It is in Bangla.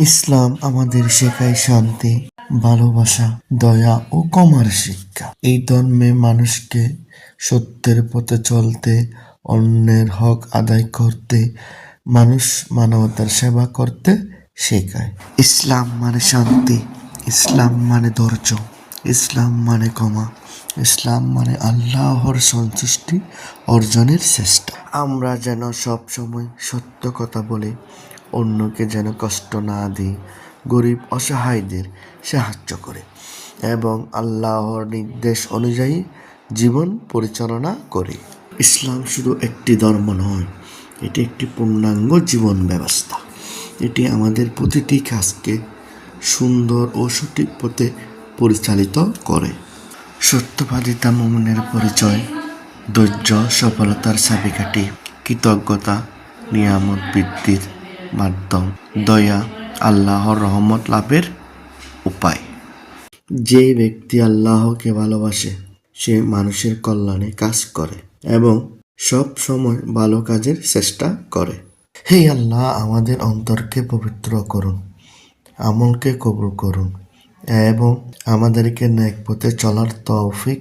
ইসলাম আমাদের শেখায় শান্তি, ভালোবাসা, দয়া ও ক্ষমার শিক্ষা। এই ধর্মে মানুষকে সত্যের পথে চলতে, অন্যের হক আদায় করতে, মানবতার সেবা করতে শেখায়। ইসলাম মানে শান্তি, ইসলাম মানে ধৈর্য, ইসলাম মানে ক্ষমা, ইসলাম মানে আল্লাহর সন্তুষ্টি অর্জনের চেষ্টা। আমরা যেন সব সময় সত্য কথা বলি, অন্যকে যেন কষ্ট না দিই, গরিব অসহায়দের সাহায্য করে এবং আল্লাহর নির্দেশ অনুযায়ী জীবন পরিচালনা করি। ইসলাম শুধু একটি ধর্ম নয়, এটি একটি পূর্ণাঙ্গ জীবন ব্যবস্থা। এটি আমাদের প্রতিটি কাজকে সুন্দর ও সঠিক পথে পরিচালিত করে। সত্যবাদিতা মুমিনের পরিচয়, ধৈর্য সফলতার চাবিকাঠি, কৃতজ্ঞতা নিয়ামত বৃদ্ধির মাধ্যম, দয়া আল্লাহর রহমত লাভের উপায়। যে ব্যক্তি আল্লাহকে ভালোবাসে সে মানুষের কল্যাণে কাজ করে এবং সব সময় ভালো কাজের চেষ্টা করে। হে আল্লাহ, আমাদের অন্তরকে পবিত্র করুন, আমলকে কবুল করুন এবং আমাদেরকে নেক পথে চলার তৌফিক